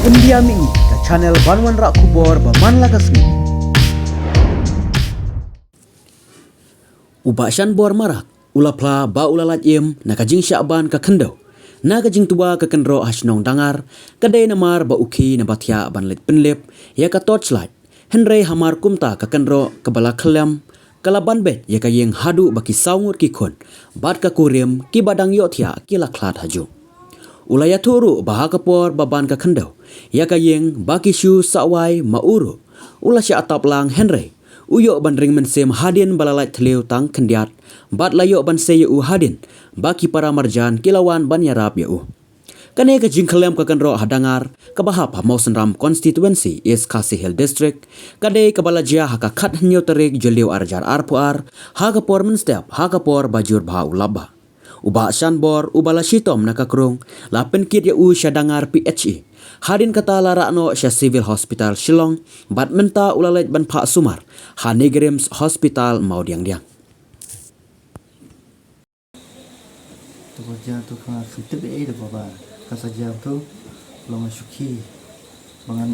India mi ke channel Banwan Rak Kubor Baman Lagasmi. Ubashan bor marak, ulapla ba ulalat yem nakajing Syaban ka kendau. Nakajing tua ka kendro hasnong dangar, kadai namar ba uki na batya ban lit penlip, ya ka torchlight. Henry hamar kumta ka kendro ka bala kelam, kalaban bet ya ka yeng hadu baki saungur ki kon, bat ka kurim ki badang yotya ki laklat haju. Ulaya turu bahaka por baban ka kendau, ya ka yeng baki shu sawai mauru. Ula sya atap lang Henry. Uyok ban ring mensem hadin balalait teliu tang kendiat, bat layok ban seye u hadin, baki para marjan kilawan ban yarap ya u. Kane ka jingkelem ka kanro hadangar, kabahap Mawson Ram Constituency is Khasi Hill District, kade kabalajia haka kat henyo terik jeliu arjar arpuar, haka por menstep, haka por bajur bah ulaba. Uba syanbor, ubala shitom nakakrung, lapen kit ya u syadangar PHE. Hadin kata larakno sya Civil Hospital Shillong, bat menta ulalet ban Pak Sumar, Hanegrims Hospital mau diang-diang. Tu kerja tu kan fitip de baba. Kasaja tu lama syuki. Bangan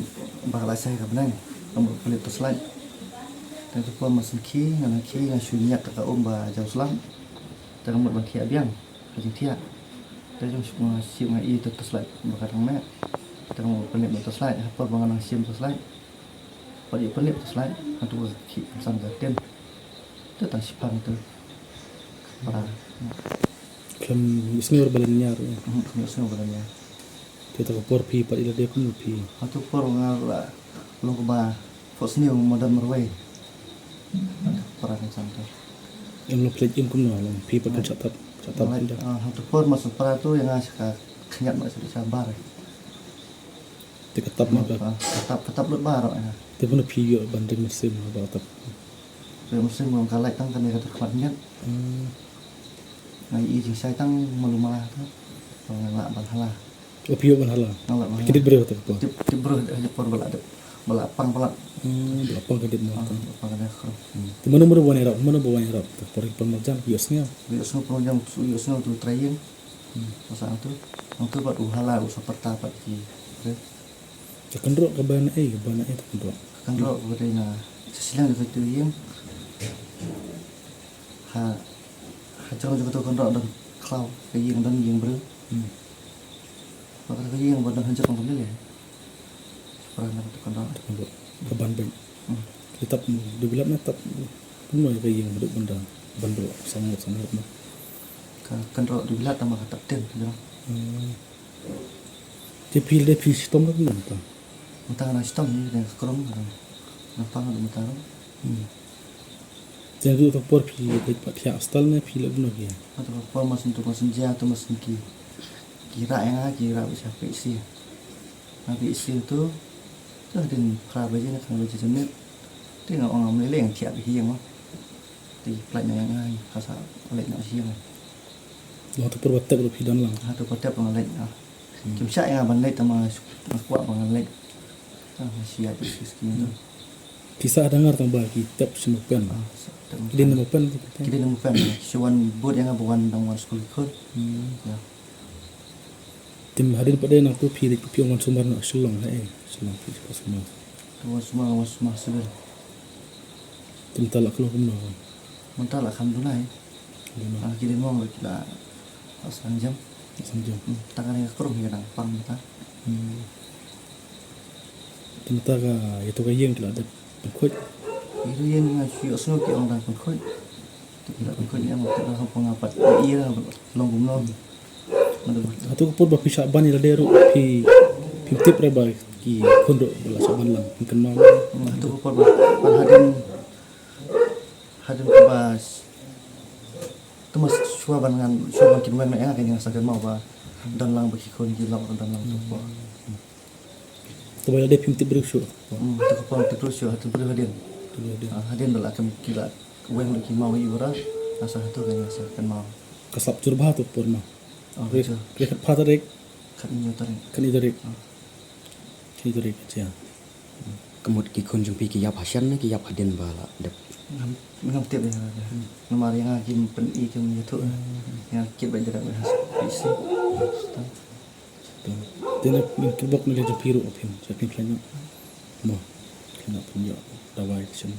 bakal saya ka benang. Kamu pelit slide. Dan tu pun masin ki ngan syunya ka ba jauh selang. Dan kamu baki abiang. Kajing tiak. Dan semua siap ngai tu slide bakadang mek. Dan pelit slide apa bangan sim slide. Pada pelit slide antu ki sam gaten. Tu tak sipang tu. Para Kam isnur balannya ro. Semua balanya. Kita kapor pi pat ila de pun pi. Atau por ngala long ba fos new modern merway. Para kan santai. Em lo plate em kum no lang pi pat chat tap ida. Atau por masuk para tu yang asyik kenyat masuk sabar. Te katap ma ba. Tetap lut bar. Te pun pi yo banding mesim ba tap. Musim mau kalai tang kan dia kata kenyat. Ngai i saya tang malumalah tu. Ngalak balhala. O pi yo ban hala. Ngalak. Kidit bro tap po. Cibro aja por balapang pelak. Lapang kidit mo. Apa kan aku. Te mana mana wan erap, mana bawa erap. Te por pon majan biasnya. Biasanya program biasanya tu training. Masa itu buat uhala usah pertapa di. Te kendro ka ban ai te kendro. Kan ro bedanya sesilang di situ yang jangan juga tu kan ro dan klau yang dan yang ber. Maka yang buat dan hancur kan boleh. Pernah tu kan ro. Ka ban ban. Kitab develop na tap. Puno ka yang duk benda bandro sangat ma. Kan ro dibilat sama kata ten tu. Te pil de pi sitom ka bilang ta. Mentang na sistem ni dan skrom kan. Nampak ada mentang. Jangan tu por pi de pat ya astal na pi lebno dia. Atau apa mas untuk senja atau mas ki kira yang kira bisa fiksi. Nabi isi itu tu din prabaje na kan baje jenet. Tengok orang meleleng tiap hiang mah. Di platnya yang ai kasa oleh nak hiang. Lo tu por batak lo pi dan lang. Atau patep oleh ah. Kim sya yang ban lek sama kuat ban lek. Masih ada sisi itu. Kisah dengar tang bagi tap semua pen. Kidin nama pen tu. Kita nemu fan. Siwan buat yang abuan dangwan school ikut. Ya. Tim hadir pada nak tu pi pi orang sumber nak sulung sulung pi semua. Dangwan semua sebel. Tim talak keluar kumno. Mentah alhamdulillah. Kita mau kita pasang jam. Samjam. Tangan yang keruh ya pang kita. Tim taga itu ka yang kelak ada pengkut. Itu yang syuk semua ke orang pengkut. Tidak pengkut yang kita nak pengapat. Iya long gumlong. Atau pun bapi Syaban ila deru pi tip reba ki kondo bola Syaban lang mungkin mau. Itu pun hadin kebas. Itu mas syuaban kinwen yang yang sakit mau ba dan lang bagi kon gilau dan lang tu po. Tu bala de tip berusuk. Itu pun terus syuah tu hadin. Hadin bala kami kila wen lagi mau ibra asa tu kan asa kan mau. Kasap curbah tu por ma. Itu Rekat patarek kan ini tarik. kan idarek. Idarek cia. Kemud ki kunjung pi ki yap hasyan ki yap hadin bala dep. Ngam tiap ya. Nomor yang hakim pen i kem itu. Yang kit bajar isi. Tena min kibok ni le piru opin, sa pin klanya. Mo. Kena punya dawai sen.